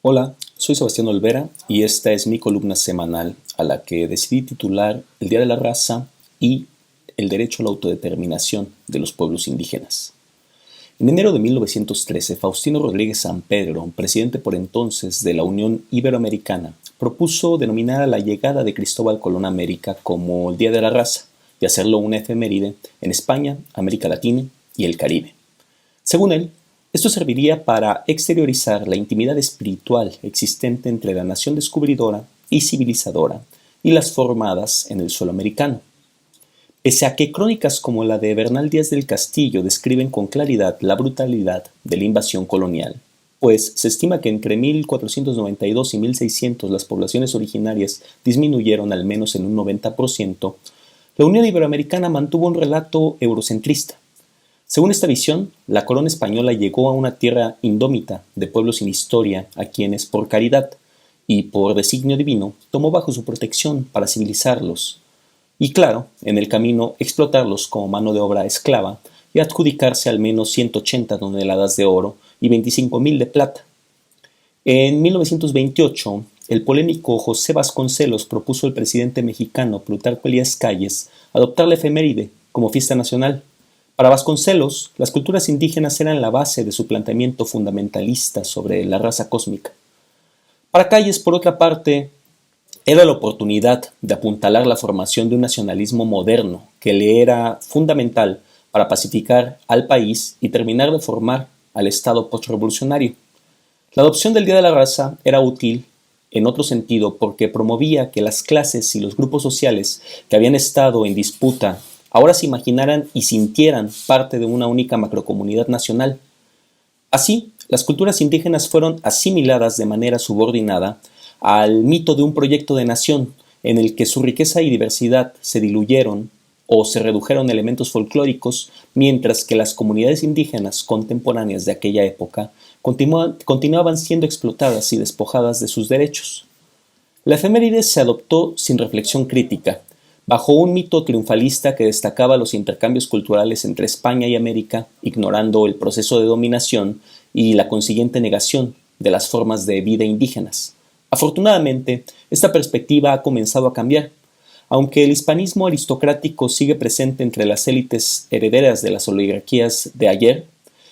Hola, soy Sebastián Olvera y esta es mi columna semanal a la que decidí titular El Día de la Raza y el derecho a la autodeterminación de los pueblos indígenas. En enero de 1913, Faustino Rodríguez Sampedro, presidente por entonces de la Unión Iberoamericana, propuso denominar a la llegada de Cristóbal Colón a América como el Día de la Raza y hacerlo una efeméride en España, América Latina y el Caribe. Según él, esto serviría para exteriorizar la intimidad espiritual existente entre la nación descubridora y civilizadora y las formadas en el suelo americano. Pese a que crónicas como la de Bernal Díaz del Castillo describen con claridad la brutalidad de la invasión colonial, pues se estima que entre 1492 y 1600 las poblaciones originarias disminuyeron al menos en un 90%, la Unión Iberoamericana mantuvo un relato eurocentrista. Según esta visión, la corona española llegó a una tierra indómita de pueblos sin historia a quienes, por caridad y por designio divino, tomó bajo su protección para civilizarlos y, claro, en el camino explotarlos como mano de obra esclava y adjudicarse al menos 180 toneladas de oro y 25,000 de plata. En 1928, el polémico José Vasconcelos propuso al presidente mexicano Plutarco Elías Calles adoptar la efeméride como fiesta nacional. Para Vasconcelos, las culturas indígenas eran la base de su planteamiento fundamentalista sobre la raza cósmica. Para Calles, por otra parte, era la oportunidad de apuntalar la formación de un nacionalismo moderno que le era fundamental para pacificar al país y terminar de formar al Estado postrevolucionario. La adopción del Día de la Raza era útil en otro sentido porque promovía que las clases y los grupos sociales que habían estado en disputa ahora se imaginaran y sintieran parte de una única macrocomunidad nacional. Así, las culturas indígenas fueron asimiladas de manera subordinada al mito de un proyecto de nación en el que su riqueza y diversidad se diluyeron o se redujeron a elementos folclóricos, mientras que las comunidades indígenas contemporáneas de aquella época continuaban siendo explotadas y despojadas de sus derechos. La efeméride se adoptó sin reflexión crítica, bajo un mito triunfalista que destacaba los intercambios culturales entre España y América, ignorando el proceso de dominación y la consiguiente negación de las formas de vida indígenas. Afortunadamente, esta perspectiva ha comenzado a cambiar. Aunque el hispanismo aristocrático sigue presente entre las élites herederas de las oligarquías de ayer,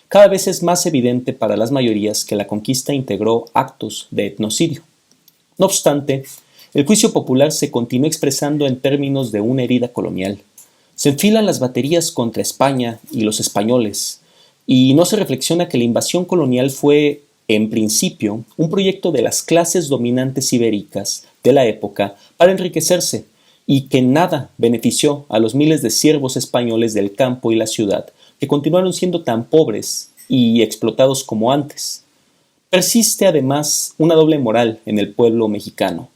cada vez es más evidente para las mayorías que la conquista integró actos de etnocidio. No obstante, el juicio popular se continúa expresando en términos de una herida colonial. Se enfilan las baterías contra España y los españoles, y no se reflexiona que la invasión colonial fue, en principio, un proyecto de las clases dominantes ibéricas de la época para enriquecerse, y que nada benefició a los miles de siervos españoles del campo y la ciudad, que continuaron siendo tan pobres y explotados como antes. Persiste además una doble moral en el pueblo mexicano.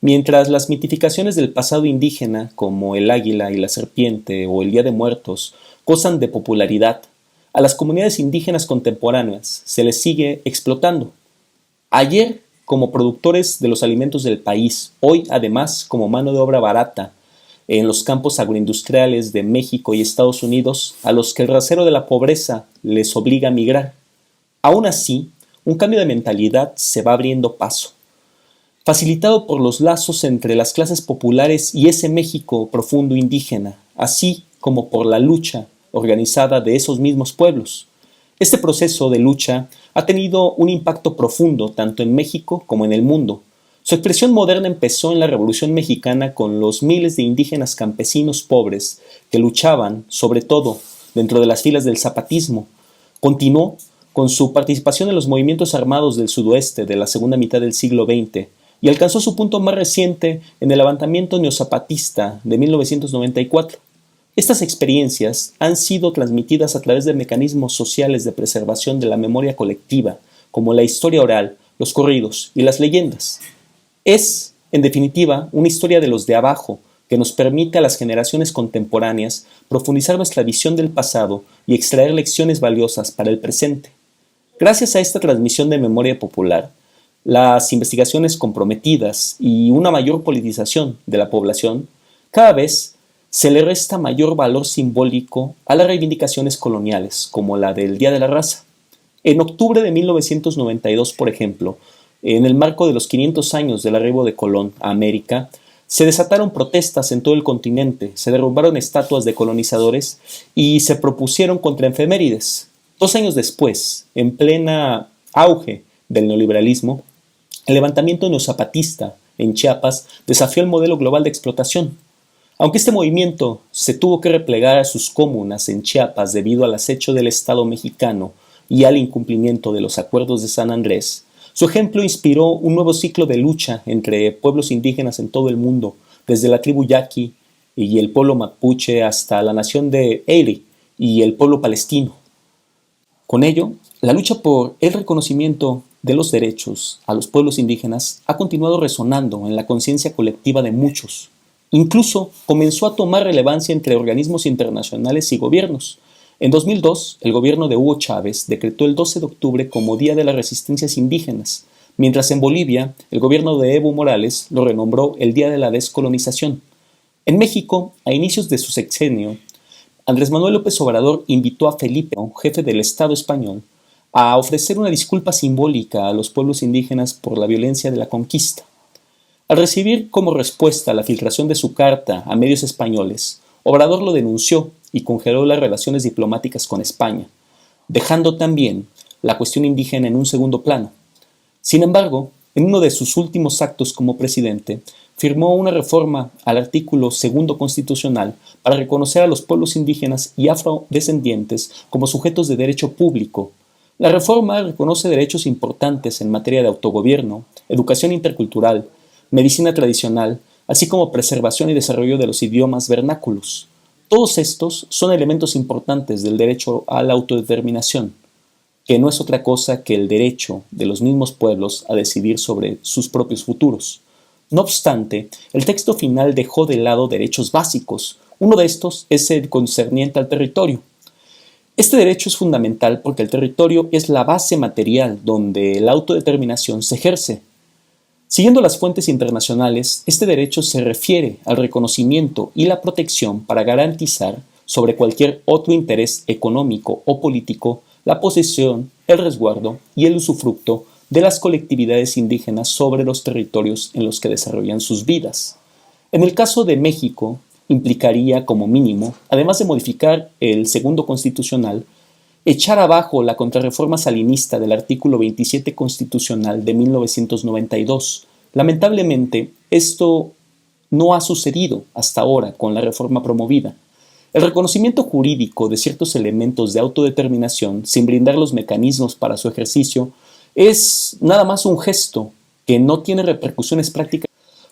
Mientras las mitificaciones del pasado indígena, como el águila y la serpiente o el Día de Muertos, gozan de popularidad, a las comunidades indígenas contemporáneas se les sigue explotando. Ayer como productores de los alimentos del país, hoy además como mano de obra barata en los campos agroindustriales de México y Estados Unidos, a los que el rasero de la pobreza les obliga a migrar. Aún así, un cambio de mentalidad se va abriendo paso, facilitado por los lazos entre las clases populares y ese México profundo indígena, así como por la lucha organizada de esos mismos pueblos. Este proceso de lucha ha tenido un impacto profundo tanto en México como en el mundo. Su expresión moderna empezó en la Revolución Mexicana con los miles de indígenas campesinos pobres que luchaban, sobre todo, dentro de las filas del zapatismo. Continuó con su participación en los movimientos armados del sudoeste de la segunda mitad del siglo XX, y alcanzó su punto más reciente en el levantamiento neozapatista de 1994. Estas experiencias han sido transmitidas a través de mecanismos sociales de preservación de la memoria colectiva, como la historia oral, los corridos y las leyendas. Es, en definitiva, una historia de los de abajo que nos permite a las generaciones contemporáneas profundizar nuestra visión del pasado y extraer lecciones valiosas para el presente. Gracias a esta transmisión de memoria popular, las investigaciones comprometidas y una mayor politización de la población, cada vez se le resta mayor valor simbólico a las reivindicaciones coloniales, como la del Día de la Raza. En octubre de 1992, por ejemplo, En el marco de los 500 años del arribo de Colón a América, se desataron protestas en todo el continente, se derrumbaron estatuas de colonizadores y se propusieron contraefemérides. 2 años después, en plena auge del neoliberalismo, el levantamiento neozapatista en Chiapas desafió el modelo global de explotación. Aunque este movimiento se tuvo que replegar a sus comunas en Chiapas debido al acecho del Estado mexicano y al incumplimiento de los acuerdos de San Andrés, su ejemplo inspiró un nuevo ciclo de lucha entre pueblos indígenas en todo el mundo, desde la tribu Yaqui y el pueblo mapuche hasta la nación de Erie y el pueblo palestino. Con ello, la lucha por el reconocimiento de los derechos a los pueblos indígenas ha continuado resonando en la conciencia colectiva de muchos. Incluso comenzó a tomar relevancia entre organismos internacionales y gobiernos. En 2002, el gobierno de Hugo Chávez decretó el 12 de octubre como Día de las Resistencias Indígenas, mientras en Bolivia, el gobierno de Evo Morales lo renombró el Día de la Descolonización. En México, a inicios de su sexenio, Andrés Manuel López Obrador invitó a Felipe, jefe del Estado español, a ofrecer una disculpa simbólica a los pueblos indígenas por la violencia de la conquista. Al recibir como respuesta la filtración de su carta a medios españoles, Obrador lo denunció y congeló las relaciones diplomáticas con España, dejando también la cuestión indígena en un segundo plano. Sin embargo, en uno de sus últimos actos como presidente, firmó una reforma al artículo segundo constitucional para reconocer a los pueblos indígenas y afrodescendientes como sujetos de derecho público. La reforma reconoce derechos importantes en materia de autogobierno, educación intercultural, medicina tradicional, así como preservación y desarrollo de los idiomas vernáculos. Todos estos son elementos importantes del derecho a la autodeterminación, que no es otra cosa que el derecho de los mismos pueblos a decidir sobre sus propios futuros. No obstante, el texto final dejó de lado derechos básicos. Uno de estos es el concerniente al territorio. Este derecho es fundamental porque el territorio es la base material donde la autodeterminación se ejerce. Siguiendo las fuentes internacionales, este derecho se refiere al reconocimiento y la protección para garantizar, sobre cualquier otro interés económico o político, la posesión, el resguardo y el usufructo de las colectividades indígenas sobre los territorios en los que desarrollan sus vidas. En el caso de México, implicaría como mínimo, además de modificar el segundo constitucional, echar abajo la contrarreforma salinista del artículo 27 constitucional de 1992. Lamentablemente, esto no ha sucedido hasta ahora con la reforma promovida. El reconocimiento jurídico de ciertos elementos de autodeterminación, sin brindar los mecanismos para su ejercicio, es nada más un gesto que no tiene repercusiones prácticas.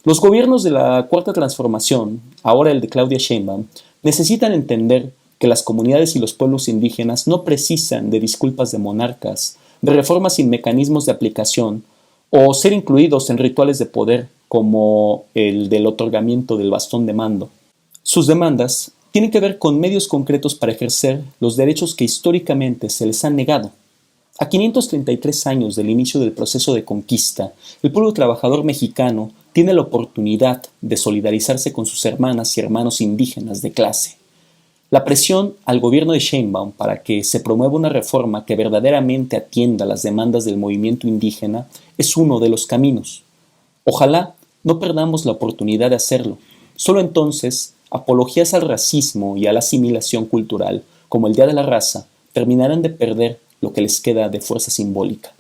Los gobiernos de la Cuarta Transformación, ahora el de Claudia Sheinbaum, necesitan entender que las comunidades y los pueblos indígenas no precisan de disculpas de monarcas, de reformas sin mecanismos de aplicación o ser incluidos en rituales de poder como el del otorgamiento del bastón de mando. Sus demandas tienen que ver con medios concretos para ejercer los derechos que históricamente se les han negado. A 533 años del inicio del proceso de conquista, el pueblo trabajador mexicano tiene la oportunidad de solidarizarse con sus hermanas y hermanos indígenas de clase. La presión al gobierno de Sheinbaum para que se promueva una reforma que verdaderamente atienda las demandas del movimiento indígena es uno de los caminos. Ojalá no perdamos la oportunidad de hacerlo. Solo entonces, apologías al racismo y a la asimilación cultural, como el Día de la Raza, terminarán de perder lo que les queda de fuerza simbólica.